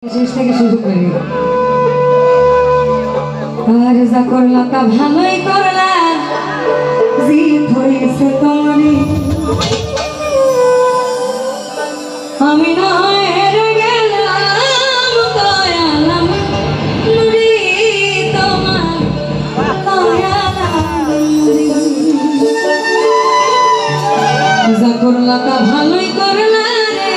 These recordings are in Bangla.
থেকে শুরু করি। আর যা করলা তা ভালোই করলা, জিত হয়েছে তোমারই। আমি না হেরে গেলাম, দয়ালাম নুরি তোমার, দয়ালাম নুরি। যা করলা তা ভালোই করলা রে,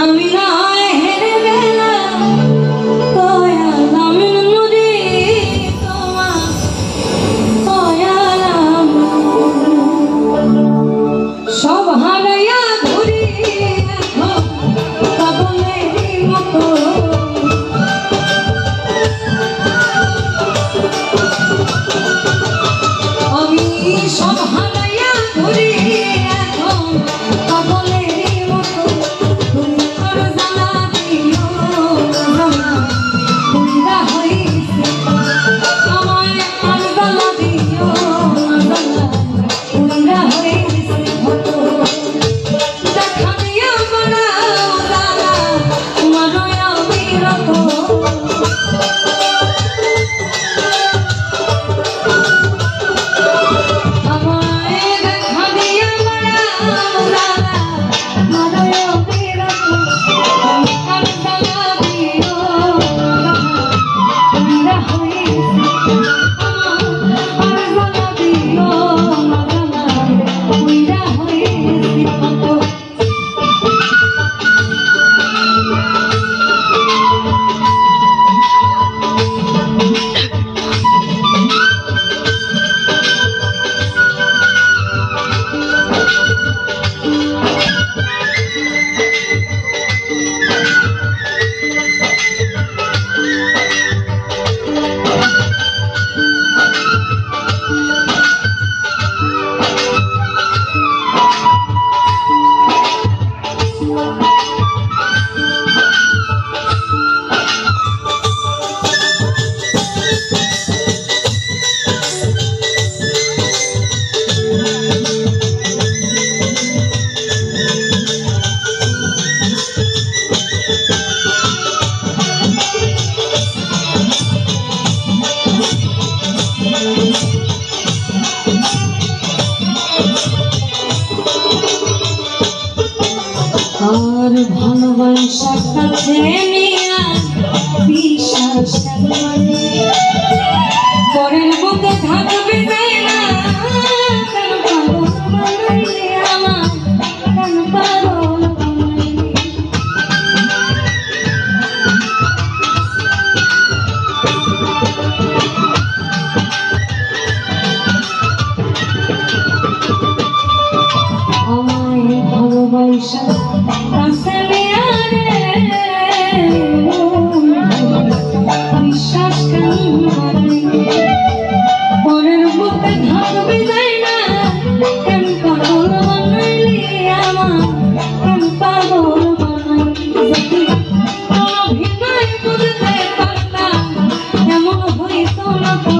আমি না হেরে গেলাম, দয়ালাম নুরি তোমার, দয়ালাম। সব হারাইয়া ঘুরি এখন পাগলেরই মতো, আমি সব হারাইয়া ঘুরি এখন পাগলেরই মতো। আর ভালোবাসার কাছে নিয়া বিশ্বাস পরের বুকে থাকবে না, কেন পাগল বানাইলে আমার, কেন পাগল বানাইলে। আমায় ভালোবাসা কাছে নিয়া রে, বিশ্বাস কেন হারাইলে, পরের বুকে থাকবে না, কেন পাগল বানাইলে আমার, কেন পাগল বানাইলে। যদি অভিনয় বুঝতে পারতাম এমন হইতো না তো,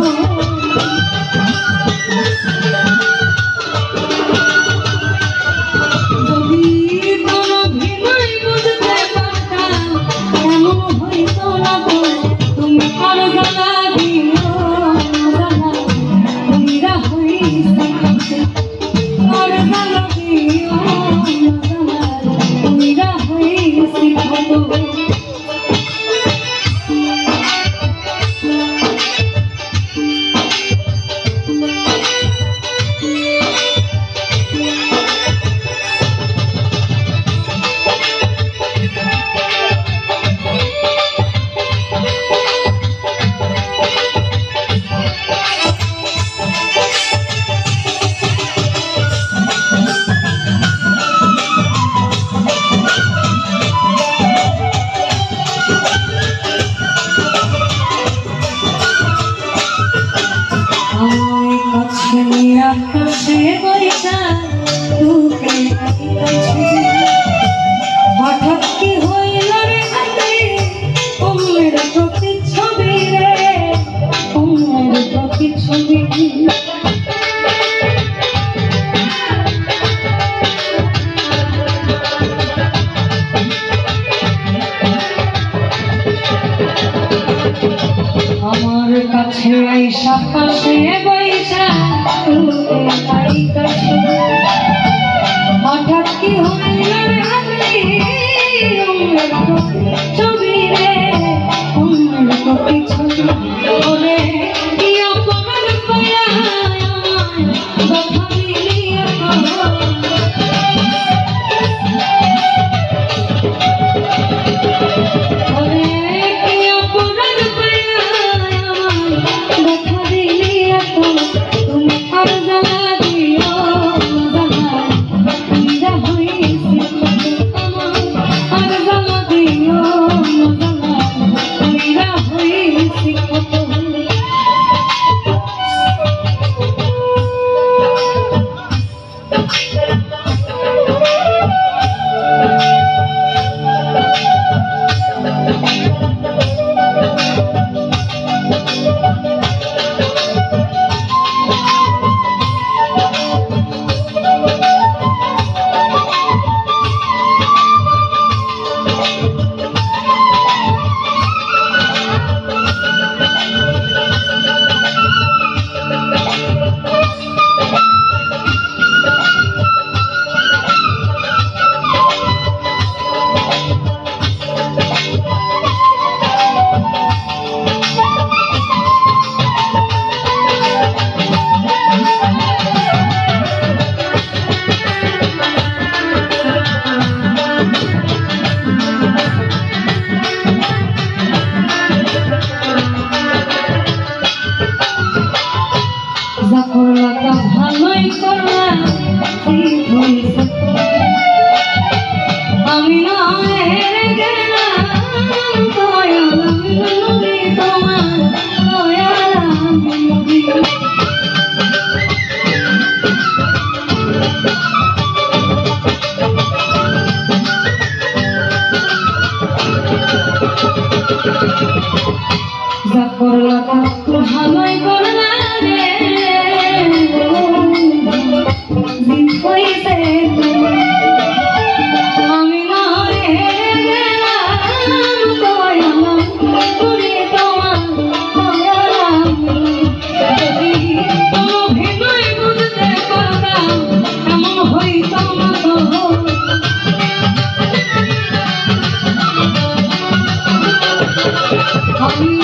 হঠাৎ কি হইল রে হাতে, অমরের প্রতি ছবি রে, অমরের প্রতি ছবি। আমার কাছে আইসা পাশে বৈশা হঠাৎ কি হইল ছবি রে ছবি ওরে কি অপমান পায়া ভালোই করলাম আমি না হেরে গেলাম তোমার যা করলা ভালোই করলা রে আমি না হেরে গেলাম দয়ালাম তুমি তোমার দয়ালাম যদি কোনো ভেবে বুঝতে পারতাম এমন হইত না তো আমি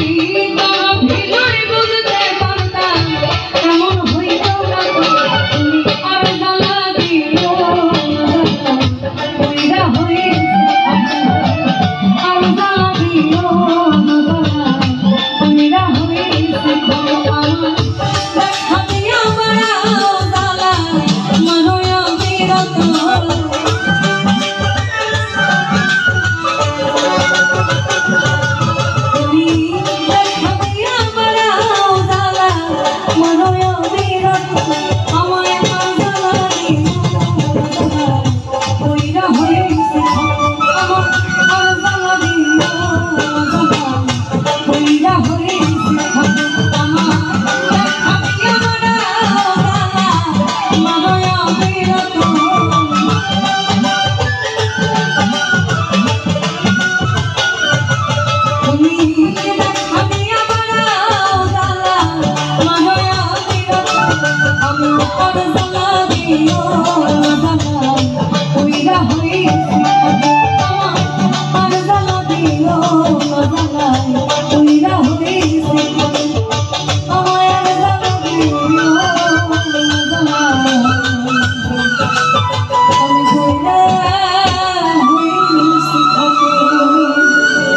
I'm